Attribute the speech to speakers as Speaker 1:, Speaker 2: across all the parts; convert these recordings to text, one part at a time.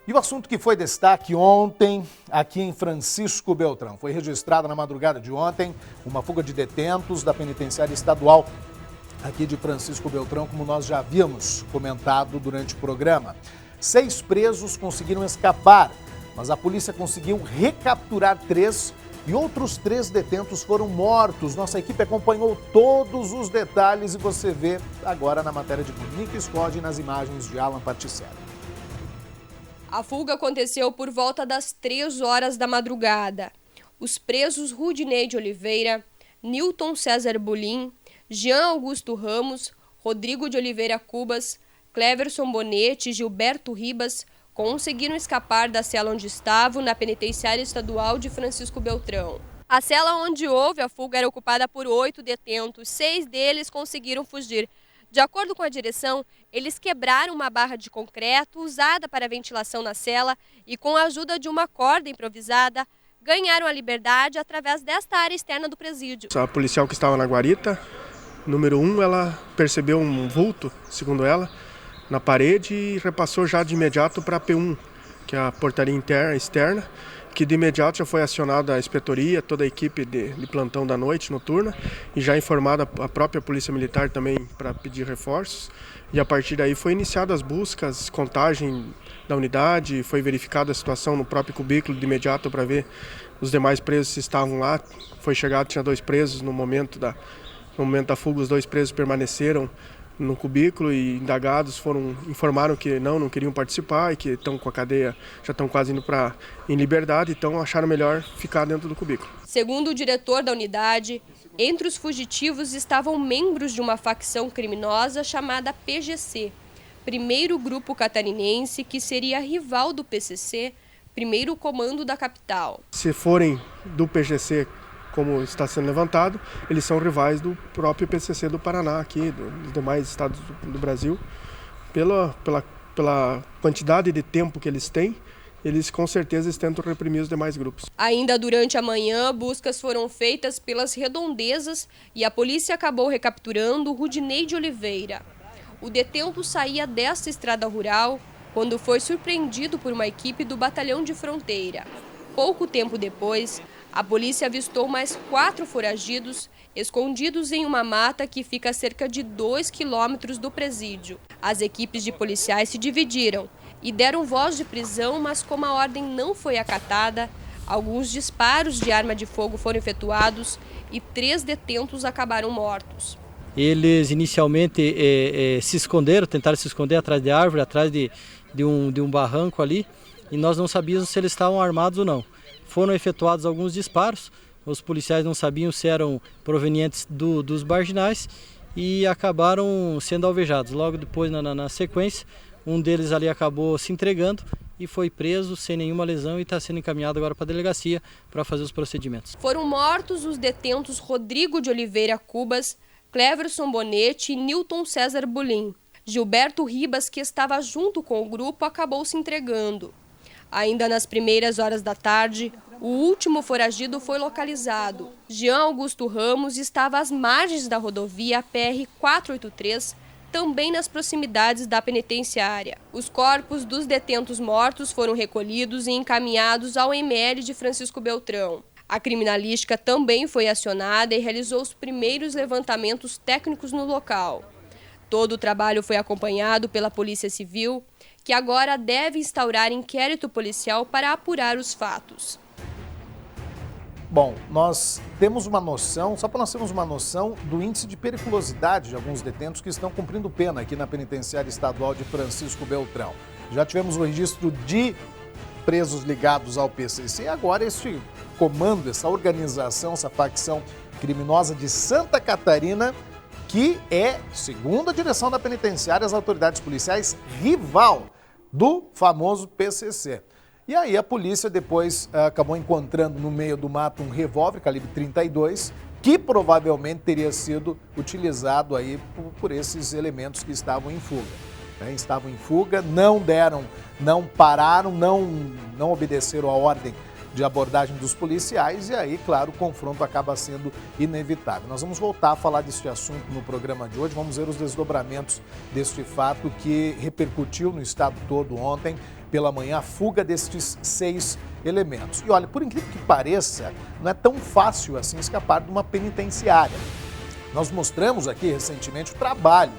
Speaker 1: E o assunto que foi destaque ontem, aqui em Francisco Beltrão, foi registrada na madrugada de ontem uma fuga de detentos da penitenciária estadual aqui de Francisco Beltrão, como nós já havíamos comentado durante o programa. 6 presos conseguiram escapar, mas a polícia conseguiu recapturar 3 e outros 3 detentos foram mortos. Nossa equipe acompanhou todos os detalhes e você vê agora na matéria de Monique Scott e nas imagens de Alan Paticella.
Speaker 2: A fuga aconteceu por volta das 3 horas da madrugada. Os presos Rudinei de Oliveira, Newton César Bulim, Jean Augusto Ramos, Rodrigo de Oliveira Cubas, Cleverson Bonete e Gilberto Ribas conseguiram escapar da cela onde estavam na penitenciária estadual de Francisco Beltrão. A cela onde houve a fuga era ocupada por 8 detentos, 6 deles conseguiram fugir. De acordo com a direção, eles quebraram uma barra de concreto usada para ventilação na cela e, com a ajuda de uma corda improvisada, ganharam a liberdade através desta área externa do presídio.
Speaker 3: A policial que estava na guarita, número 1, ela percebeu um vulto, segundo ela, na parede e repassou já de imediato para a P1, que é a portaria externa, que de imediato já foi acionada a inspetoria, toda a equipe de plantão da noite, noturna, e já informada a própria Polícia Militar também para pedir reforços. E a partir daí foi iniciada as buscas, contagem da unidade, foi verificada a situação no próprio cubículo de imediato para ver os demais presos se estavam lá. Foi chegado, tinha 2 presos no momento da fuga, os 2 presos permaneceram no cubículo e indagados informaram que não queriam participar e que estão com a cadeia, já estão quase indo em liberdade, então acharam melhor ficar dentro do cubículo.
Speaker 2: Segundo o diretor da unidade, entre os fugitivos estavam membros de uma facção criminosa chamada PGC, primeiro grupo catarinense que seria rival do PCC, primeiro comando da capital.
Speaker 3: Se forem do PGC, como está sendo levantado, eles são rivais do próprio PCC do Paraná, aqui, dos demais estados do Brasil. Pela quantidade de tempo que eles têm, eles com certeza tentam reprimir os demais grupos.
Speaker 2: Ainda durante a manhã, buscas foram feitas pelas redondezas e a polícia acabou recapturando Rudinei de Oliveira. O detento saía desta estrada rural quando foi surpreendido por uma equipe do Batalhão de Fronteira. Pouco tempo depois, a polícia avistou mais 4 foragidos escondidos em uma mata que fica a cerca de 2 quilômetros do presídio. As equipes de policiais se dividiram e deram voz de prisão, mas como a ordem não foi acatada, alguns disparos de arma de fogo foram efetuados e 3 detentos acabaram mortos.
Speaker 4: Eles inicialmente tentaram se esconder atrás de árvore, atrás de um barranco ali, e nós não sabíamos se eles estavam armados ou não. Foram efetuados alguns disparos, os policiais não sabiam se eram provenientes dos marginais e acabaram sendo alvejados. Logo depois, na sequência, um deles ali acabou se entregando e foi preso sem nenhuma lesão e está sendo encaminhado agora para a delegacia para fazer os procedimentos.
Speaker 2: Foram mortos os detentos Rodrigo de Oliveira Cubas, Cleverson Bonete e Newton César Bulim. Gilberto Ribas, que estava junto com o grupo, acabou se entregando. Ainda nas primeiras horas da tarde, o último foragido foi localizado. Jean Augusto Ramos estava às margens da rodovia PR-483, também nas proximidades da penitenciária. Os corpos dos detentos mortos foram recolhidos e encaminhados ao ML de Francisco Beltrão. A criminalística também foi acionada e realizou os primeiros levantamentos técnicos no local. Todo o trabalho foi acompanhado pela Polícia Civil, que agora deve instaurar inquérito policial para apurar os fatos.
Speaker 1: Bom, nós temos uma noção, só para nós termos uma noção do índice de periculosidade de alguns detentos que estão cumprindo pena aqui na penitenciária estadual de Francisco Beltrão. Já tivemos o registro de presos ligados ao PCC e agora este comando, essa organização, essa facção criminosa de Santa Catarina, que é, segundo a direção da penitenciária, as autoridades policiais, rival do famoso PCC. E aí a polícia depois acabou encontrando no meio do mato um revólver calibre 32, que provavelmente teria sido utilizado aí por esses elementos que estavam em fuga. Estavam em fuga, não pararam, não obedeceram a ordem de abordagem dos policiais e aí, claro, o confronto acaba sendo inevitável. Nós vamos voltar a falar deste assunto no programa de hoje, vamos ver os desdobramentos deste fato que repercutiu no estado todo ontem, pela manhã, a fuga destes 6 elementos. E olha, por incrível que pareça, não é tão fácil assim escapar de uma penitenciária. Nós mostramos aqui recentemente o trabalho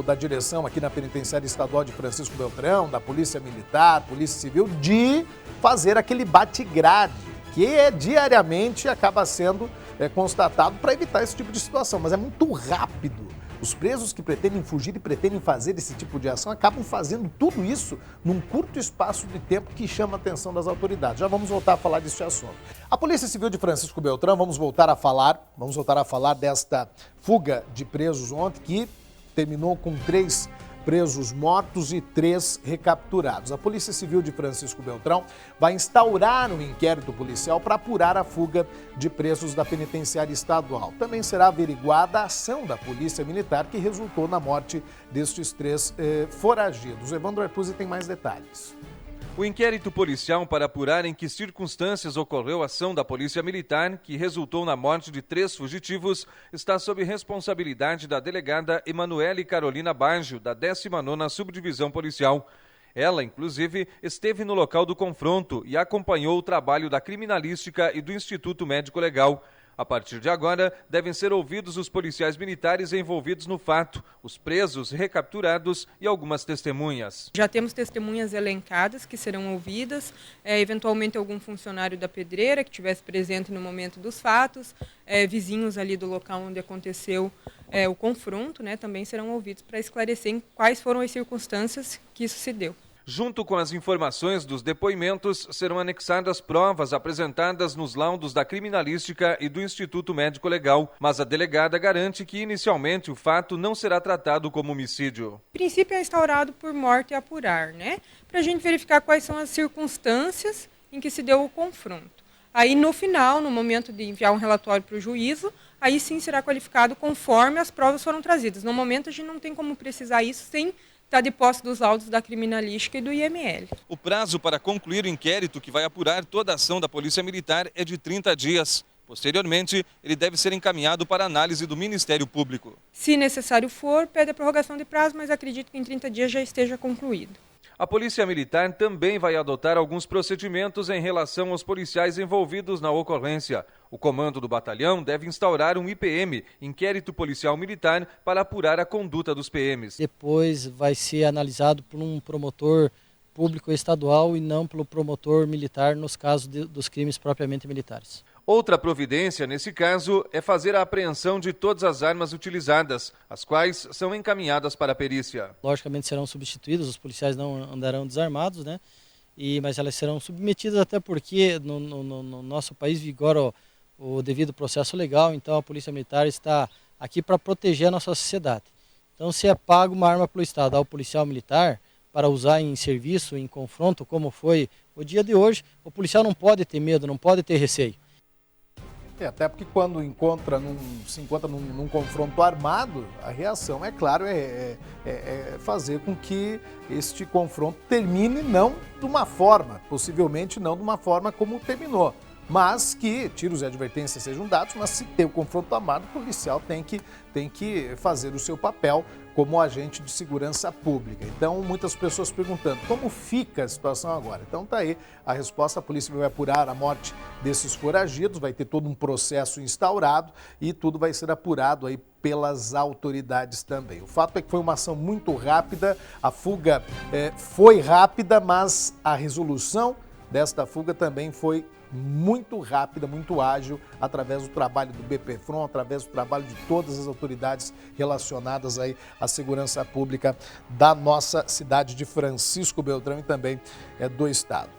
Speaker 1: da direção aqui na Penitenciária Estadual de Francisco Beltrão, da Polícia Militar, Polícia Civil, de fazer aquele bate-grade, que diariamente acaba sendo constatado para evitar esse tipo de situação, mas é muito rápido. Os presos que pretendem fugir e pretendem fazer esse tipo de ação acabam fazendo tudo isso num curto espaço de tempo que chama a atenção das autoridades. Já vamos voltar a falar desse assunto. A Polícia Civil de Francisco Beltrão, vamos voltar a falar desta fuga de presos ontem, que terminou com 3 presos mortos e 3 recapturados. A Polícia Civil de Francisco Beltrão vai instaurar um inquérito policial para apurar a fuga de presos da penitenciária estadual. Também será averiguada a ação da Polícia Militar que resultou na morte destes 3 foragidos. Evandro Artuzzi tem mais detalhes.
Speaker 5: O inquérito policial para apurar em que circunstâncias ocorreu a ação da Polícia Militar, que resultou na morte de 3 fugitivos, está sob responsabilidade da delegada Emanuele Carolina Baggio, da 19ª Subdivisão Policial. Ela, inclusive, esteve no local do confronto e acompanhou o trabalho da criminalística e do Instituto Médico Legal. A partir de agora, devem ser ouvidos os policiais militares envolvidos no fato, os presos recapturados e algumas testemunhas.
Speaker 6: Já temos testemunhas elencadas que serão ouvidas, eventualmente algum funcionário da pedreira que estivesse presente no momento dos fatos, vizinhos ali do local onde aconteceu o confronto, também serão ouvidos para esclarecer quais foram as circunstâncias que isso se deu.
Speaker 5: Junto com as informações dos depoimentos, serão anexadas provas apresentadas nos laudos da criminalística e do Instituto Médico Legal, mas a delegada garante que inicialmente o fato não será tratado como homicídio.
Speaker 6: O princípio é instaurado por morte a apurar, para a gente verificar quais são as circunstâncias em que se deu o confronto. Aí no final, no momento de enviar um relatório para o juízo, aí sim será qualificado conforme as provas foram trazidas. No momento a gente não tem como precisar isso sem está de posse dos laudos da criminalística e do IML.
Speaker 5: O prazo para concluir o inquérito que vai apurar toda a ação da Polícia Militar é de 30 dias. Posteriormente, ele deve ser encaminhado para análise do Ministério Público.
Speaker 6: Se necessário for, pede a prorrogação de prazo, mas acredito que em 30 dias já esteja concluído.
Speaker 5: A Polícia Militar também vai adotar alguns procedimentos em relação aos policiais envolvidos na ocorrência. O comando do batalhão deve instaurar um IPM, Inquérito Policial Militar, para apurar a conduta dos PMs.
Speaker 4: Depois vai ser analisado por um promotor público estadual e não pelo promotor militar nos casos dos crimes propriamente militares.
Speaker 5: Outra providência, nesse caso, é fazer a apreensão de todas as armas utilizadas, as quais são encaminhadas para a perícia.
Speaker 4: Logicamente serão substituídas, os policiais não andarão desarmados, mas elas serão submetidas até porque no nosso país vigora o devido processo legal, então a Polícia Militar está aqui para proteger a nossa sociedade. Então se é pago uma arma pelo Estado ao policial militar para usar em serviço, em confronto, como foi o dia de hoje, o policial não pode ter medo, não pode ter receio.
Speaker 1: Até porque quando se encontra num confronto armado, a reação, é claro, é fazer com que este confronto termine não de uma forma, possivelmente não de uma forma como terminou, mas que tiros e advertências sejam dados, mas se tem o confronto armado, o policial tem que fazer o seu papel como agente de segurança pública. Então, muitas pessoas perguntando como fica a situação agora. Então, está aí a resposta. A polícia vai apurar a morte desses foragidos, vai ter todo um processo instaurado e tudo vai ser apurado aí pelas autoridades também. O fato é que foi uma ação muito rápida, a fuga foi rápida, mas a resolução desta fuga também foi muito rápida, muito ágil, através do trabalho do BPFRON, através do trabalho de todas as autoridades relacionadas aí à segurança pública da nossa cidade de Francisco Beltrão e também do estado.